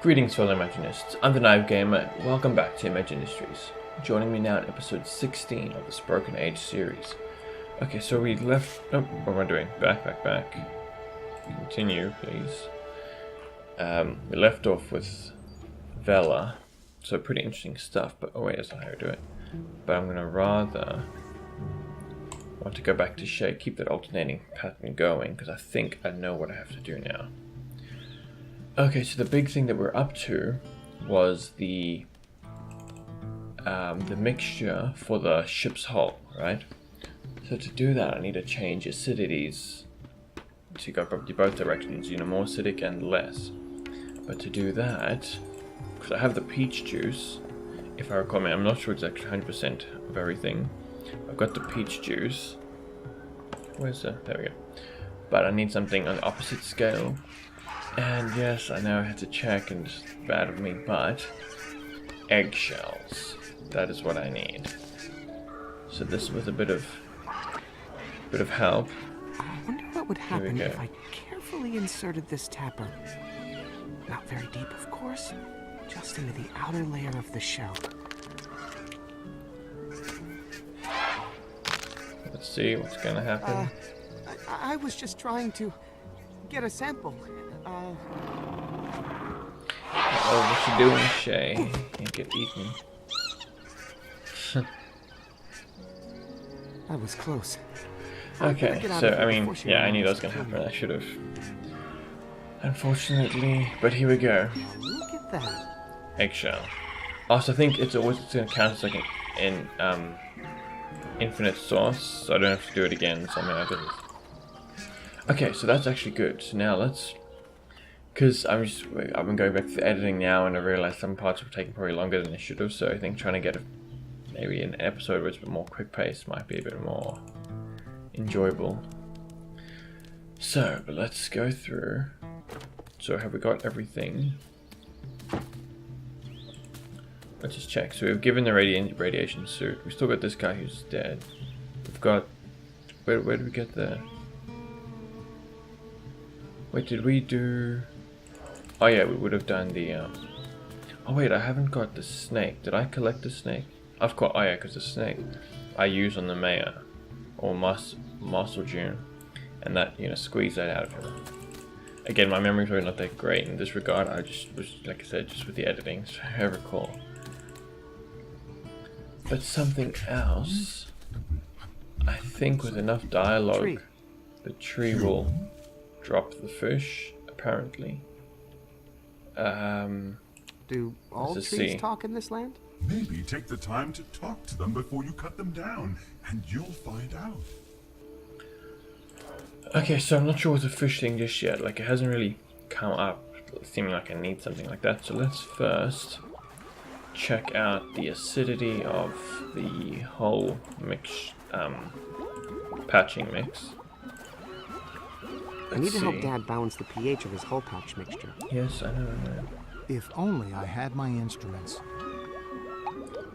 Greetings fellow Imaginists, I'm the Knife Gamer, welcome back to Image Industries. Joining me now in episode 16 of this Broken Age series. Okay, so we left... Oh, what am I doing? Back. Continue, please. We left off with Vela, so pretty interesting stuff, but... Oh wait, that's not how to do it. But I'm gonna rather... want to go back to Shay, keep that alternating pattern going, because I think I know what I have to do now. Okay, so the big thing that we're up to was the mixture for the ship's hull, right? So to do that, I need to change acidities to go probably both directions, you know, more acidic and less. But to do that, because I have the peach juice, if I recall, I'm not sure exactly 100% of everything. I've got the peach juice. Where's the? There we go. But I need something on the opposite scale. And yes, I know I had to check, and it's bad of me, but eggshells. That is what I need. So this was a bit of help. I wonder what would happen if I carefully inserted this tapper. Not very deep, of course, just into the outer layer of the shell. Let's see what's gonna happen. I was just trying to get a sample. Oh, what you doing, Shay? Can't get eaten. I was close. Okay, so I mean, yeah, I knew that was gonna happen. I should have. Unfortunately, but here we go. Look at that. Eggshell. Also, I think it's always gonna count as like an infinite source, so I don't have to do it again. Something like this. Okay, so that's actually good. So now let's. Because I've been going back to the editing now, and I realized some parts have taken probably longer than they should have. So I think trying to get maybe an episode where it's a bit more quick paced might be a bit more enjoyable. So, but let's go through. So have we got everything? Let's just check. So we've given the radiation suit. We still got this guy who's dead. We've got where did we get the? Wait, did we do? Oh yeah, we would have done the oh wait, I haven't got the snake. Did I collect the snake? I've got, oh yeah, because the snake I use on the mayor or Marcel June, and that, you know, squeeze that out of him. Again, my memory's really not that great in this regard. I just was, like I said, just with the editing, so I recall. But something else, I think with enough dialogue, the tree will drop the fish, apparently. Do all trees talk in this land? Maybe take the time to talk to them before you cut them down, and you'll find out. Okay, so I'm not sure with the fish thing just yet. Like, it hasn't really come up, seeming like I need something like that. So let's first check out the acidity of the whole mix, patching mix. I need to help Dad balance the pH of his hull pouch mixture. Yes, I know. If only I had my instruments.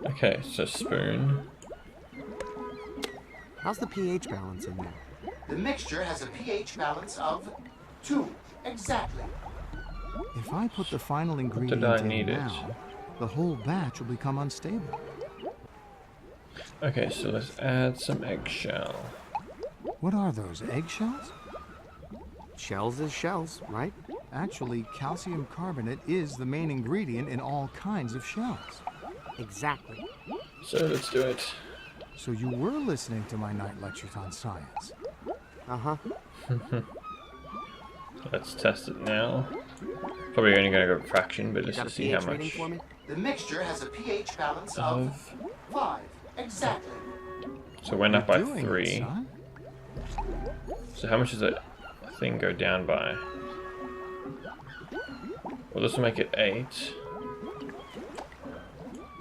Okay, so spoon. How's the pH balance in there? The mixture has a pH balance of 2, exactly. If I put the final ingredient in now, the whole batch will become unstable. Okay, so let's add some eggshell. What are those, eggshells? Shells is shells, right? Actually, calcium carbonate is the main ingredient in all kinds of shells. Exactly. So let's do it. So you were listening to my night lectures on science. Uh-huh. Let's test it now. Probably only going to go fraction, but let's just see how much. The mixture has a pH balance of 5, exactly. So it went up by 3. It, so how much does that thing go down by? Well, this will make it 8.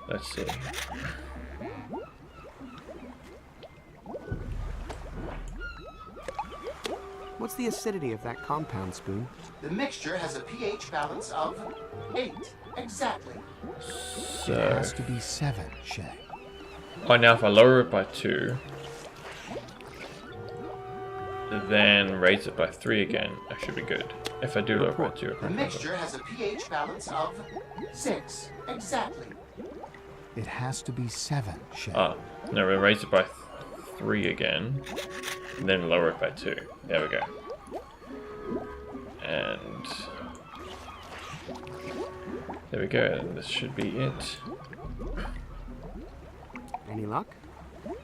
Let's see. What's the acidity of that compound, Spoon? The mixture has a pH balance of 8, exactly. So it has to be 7, Shay. Oh, now if I lower it by 2, then raise it by 3 again, that should be good. If I do lower it to The mixture has a pH balance of 6 exactly. It has to be 7, Shay. Ah, no, we'll raise it by 3 again, and then lower it by 2. There we go. And there we go, and this should be it. Any luck?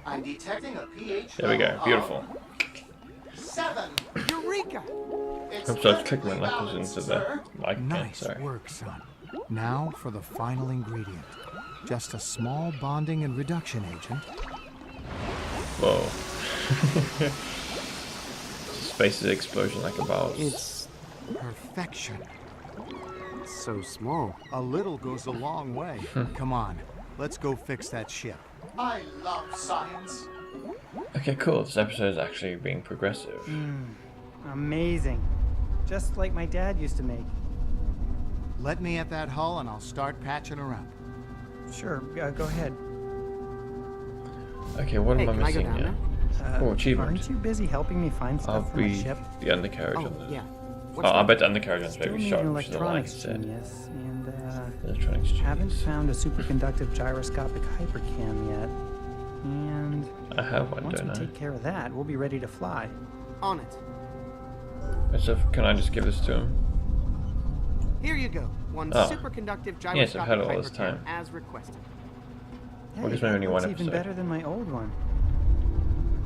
I'm detecting a pH There we go, level beautiful. of 7. Eureka! It's Oops, I've clicked my perfectly knuckles balanced, into the sir. mic again, Nice sorry. work, son. Now for the final ingredient. Just a small bonding and reduction agent. Whoa. Space's explosion like a boss. It's perfection. It's so small. A little goes a long way. Come on, let's go fix that ship. I love science. Okay, cool. This episode is actually being progressive. Amazing. Just like my dad used to make. Let me at that hull and I'll start patching her up. Sure, go ahead. Okay, what Hey, am I can I go missing down here? there? Oh, achievement. Aren't you busy helping me find I'll stuff for my be ship? the undercarriage Oh, on this. yeah. Oh, What's I that? bet the undercarriage on this Still baby need shot, an which is the line electronics said. genius, and Electronics haven't genius. found a superconductive gyroscopic hypercam yet. And I have one, once we don't I? take care of that, we'll be ready to fly. On it. So can I just give this to him? Here you go. One Oh. superconductive gyroscopic Yes, I've had it all this hypercam time. as requested. Well, there's Hey, only that one looks even episode. better than my old one.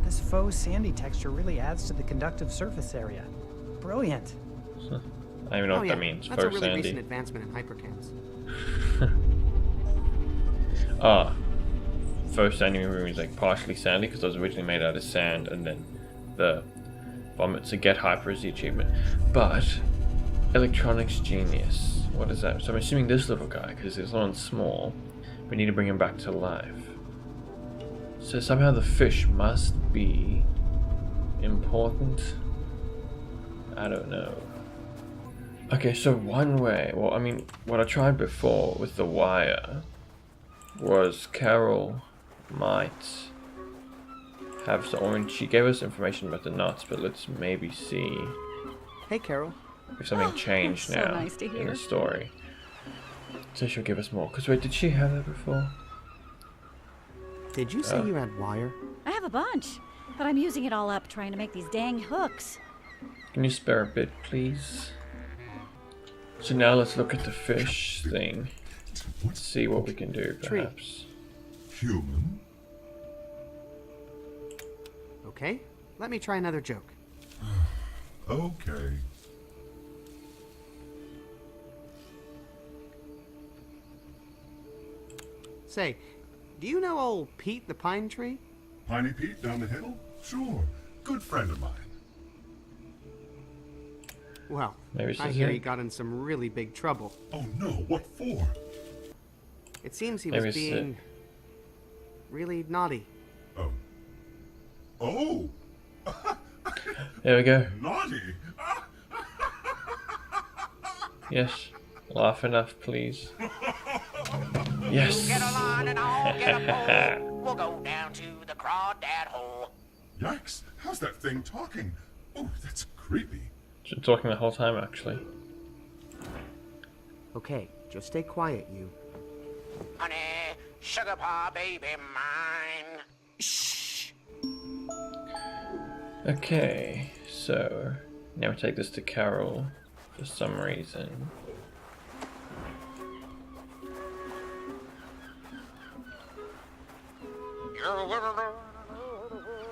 This faux sandy texture really adds to the conductive surface area. Brilliant. I don't even know Oh what yeah, that means. that's a Faux really recent sandy. advancement in hypercams. Ah, faux sandy means like partially sandy because it was originally made out of sand, and then the vomit to get hyper is the achievement. But electronics genius, what is that? So I'm assuming this little guy because this one's small. We need to bring him back to life. So somehow the fish must be important. I don't know. Okay, so one way, well, I mean, what I tried before with the wire was Carol might have some, I mean, she gave us information about the nuts, but let's maybe see Hey, Carol. if something changed so now nice to in hear. the story. So she'll give us more. Because wait, did she have that before? Did you say you had wire? I have a bunch, but I'm using it all up trying to make these dang hooks. Can you spare a bit, please? So now let's look at the fish thing. Let's see what we can do, Tree. perhaps. Human? Okay, let me try another joke. Okay. Say, do you know old Pete the pine tree? Piney Pete down the hill? Sure. Good friend of mine. Well, Maybe this I is hear it. he got in some really big trouble. Oh no, what for? It seems he Maybe was this is it. being really naughty. Oh. Oh! There we go. Naughty! Yes. Laugh enough, please. Yes. Get a line and I'll get a pole. We'll go down to the crawdad hole. Yikes! How's that thing talking? Oh, that's creepy. She's been talking the whole time, actually. Okay, just stay quiet, you. Honey, sugar paw, baby mine. Shh! Okay, so now we take this to Carol for some reason.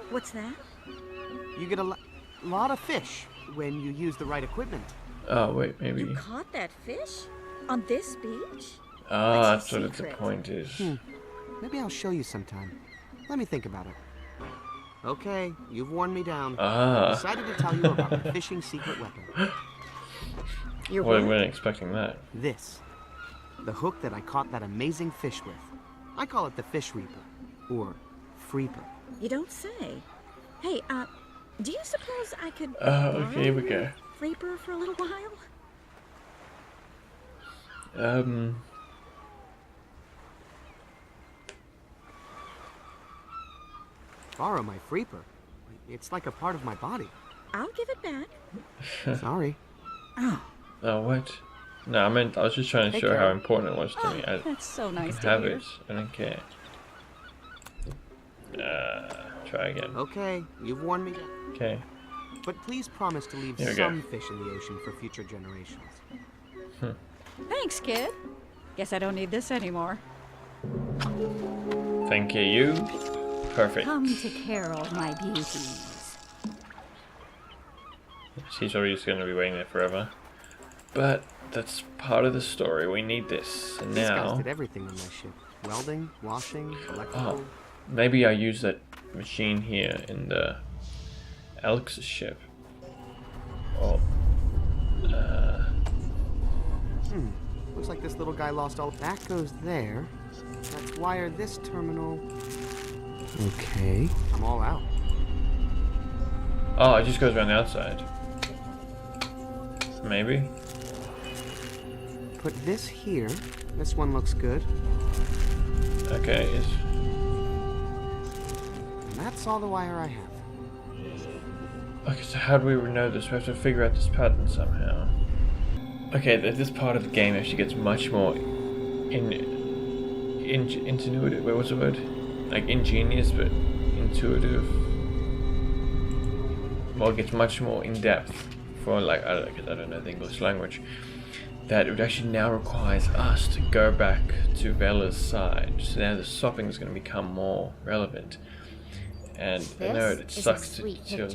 What's that? You get a lot of fish when you use the right equipment. Oh wait, maybe. You caught that fish? On this beach? Ah, That's that's your what the secret. point is. Maybe I'll show you sometime. Let me think about it. Okay, you've worn me down. I Ah, decided to tell you about my fishing secret weapon. You're well, I what? wasn't expecting that. This. The hook that I caught that amazing fish with. I call it the Fish Reaper. Or Freeper. You don't say. Hey, do you suppose I could Okay, here we borrow go. your Reaper for a little while? Borrow my Freeper. It's like a part of my body. I'll give it back. Sorry. Oh, what? No, I was just trying to show how important it was to me. That's so nice I have it. I don't care. Try again. Okay, you've worn me. Okay. But please promise to leave Here we some go. fish in the ocean for future generations. Thanks, kid. Guess I don't need this anymore. Thank you. Perfect. Come to Carol, my beauties. She's probably just going to be waiting there forever. But that's part of the story. We need this. And These guys now... did everything on my ship. Welding, washing, electrical. Oh, maybe I use that machine here in the Alex's ship. Oh. Looks like this little guy lost all. That goes there. Let's wire this terminal. Okay, I'm all out. Oh, it just goes around the outside. Maybe. Put this here. This one looks good. Okay. And that's all the wire I have. Okay, so how do we know this? We have to figure out this pattern somehow. Okay, this part of the game actually gets much more intuitive. Wait, what's the word? Like ingenious, but intuitive. Well, it gets much more in depth for like I don't know the English language. That it actually now requires us to go back to Vela's side. So now the swapping is going to become more relevant. And I know it sucks to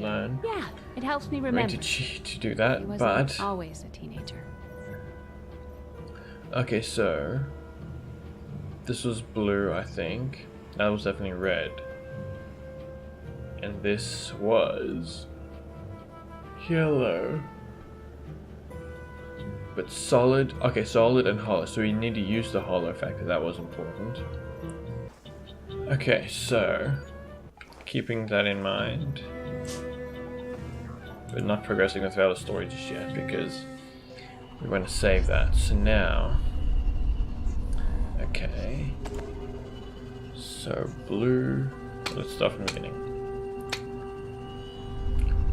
learn. Yeah, it helps me I mean, remember. to do that, He wasn't but always a teenager. okay, so this was blue, I think. That was definitely red, and this was yellow. But solid. Okay, solid and hollow. So we need to use the hollow factor. That was important. Okay, so keeping that in mind, we're not progressing with Vela's story just yet because we want to save that. So now, okay. So blue. Let's start from the beginning.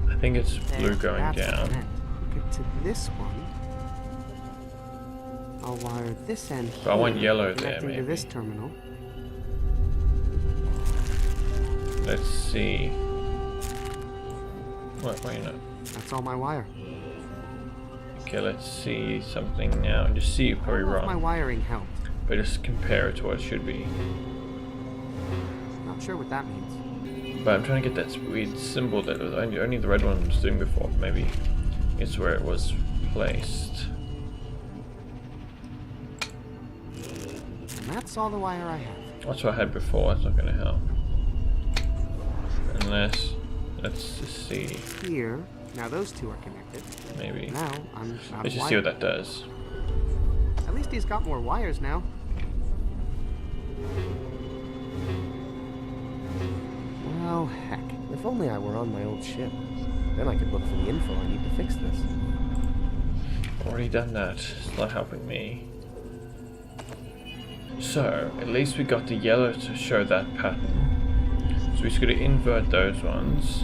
I think it's blue going That's down. the net. Get to this one. I'll wire this end here. But I want yellow there, connecting maybe. to this terminal. Let's see. What? Why not? That's all my wire. Okay, let's see something now. And just see, you're probably I don't know if my wrong. wiring helped. But just compare it to what it should be. Not sure what that means. But I'm trying to get that weird symbol that was only the red one was doing before. Maybe it's where it was placed. And that's all the wire I have. That's what I had before. That's not going to help. Unless, let's just see. Here. Now those two are connected. Maybe. Now I'm out Let's of just see wire. what that does. At least he's got more wires now. Well, heck. If only I were on my old ship. Then I could look for the info I need to fix this. Already done that. It's not helping me. So, at least we got the yellow to show that pattern. So we're just going to invert those ones.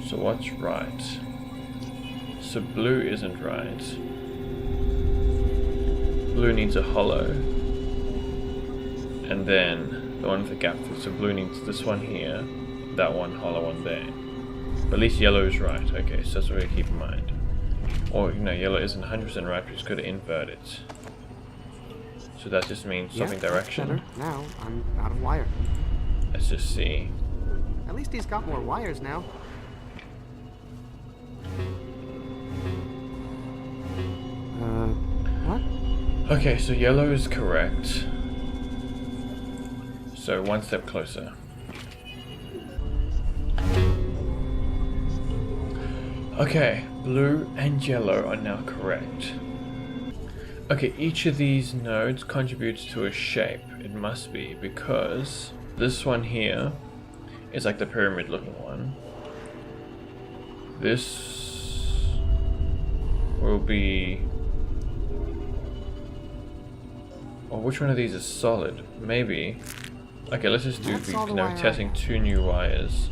So what's right? So blue isn't right. Blue needs a hollow. And then the one with the gap through. So blue needs this one here, that one hollow one there. But at least yellow is right. Okay, so that's what we keep in mind. Or, you know, yellow isn't 100% right, we just got to invert it. So that just means swapping that's direction. better. Now I'm out of wire. Let's just see. At least he's got more wires now. What? Okay, so yellow is correct. So one step closer. Okay, blue and yellow are now correct. Okay, each of these nodes contributes to a shape. It must be, because this one here is like the pyramid looking one. This will be... Oh, which one of these is solid? Maybe. Okay, let's just do, That's all the now wire we're I testing 2 new wires.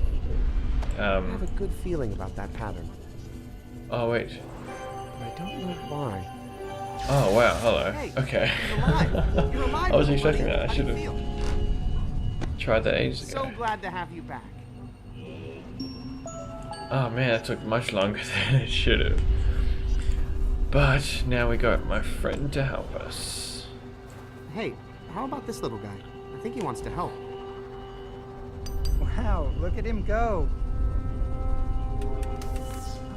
I have a good feeling about that pattern. Oh wait. I don't know why. Oh wow, hello. Hey, Okay. you're alive. You're alive. I wasn't buddy. expecting that. I How do should you have feel? tried that ages ago. So glad to have you back. Oh man, that took much longer than it should have. But now we got my friend to help us. Hey, how about this little guy? I think he wants to help. Wow, look at him go.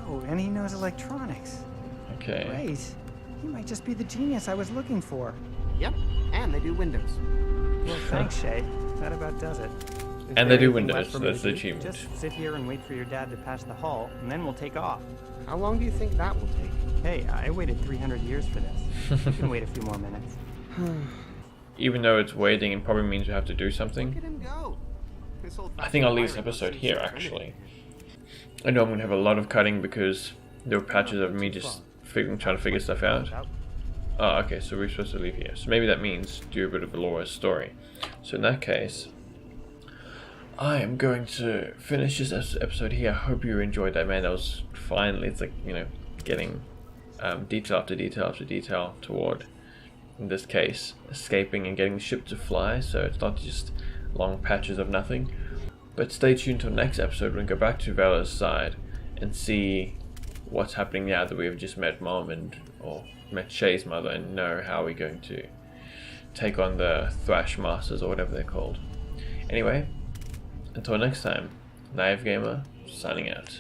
Oh, and he knows electronics. Okay. Great. He might just be the genius I was looking for. Yep, and they do windows. Well, thanks, Shay. That about does it. And they do windows, so that's the achievement. Just sit here and wait for your dad to pass the hull, and then we'll take off. How long do you think that will take? Hey, I waited 300 years for this. You can wait a few more minutes. Even though it's waiting, it probably means we have to do something. Look at him go. I think I'll leave this episode here, actually. I know I'm going to have a lot of cutting because there were patches of me just trying to figure stuff out. Oh, okay, so we're supposed to leave here. So maybe that means do a bit of Laura's story. So in that case, I am going to finish this episode here. I hope you enjoyed that, man. That was finally, it's like, you know, getting detail after detail after detail toward, in this case, escaping and getting the ship to fly. So it's not just long patches of nothing. But stay tuned till next episode when we go back to Vala's side and see what's happening now that we've just met Mom or met Shay's mother, and know how we're going to take on the Thrash Masters or whatever they're called. Anyway, until next time, Naive Gamer signing out.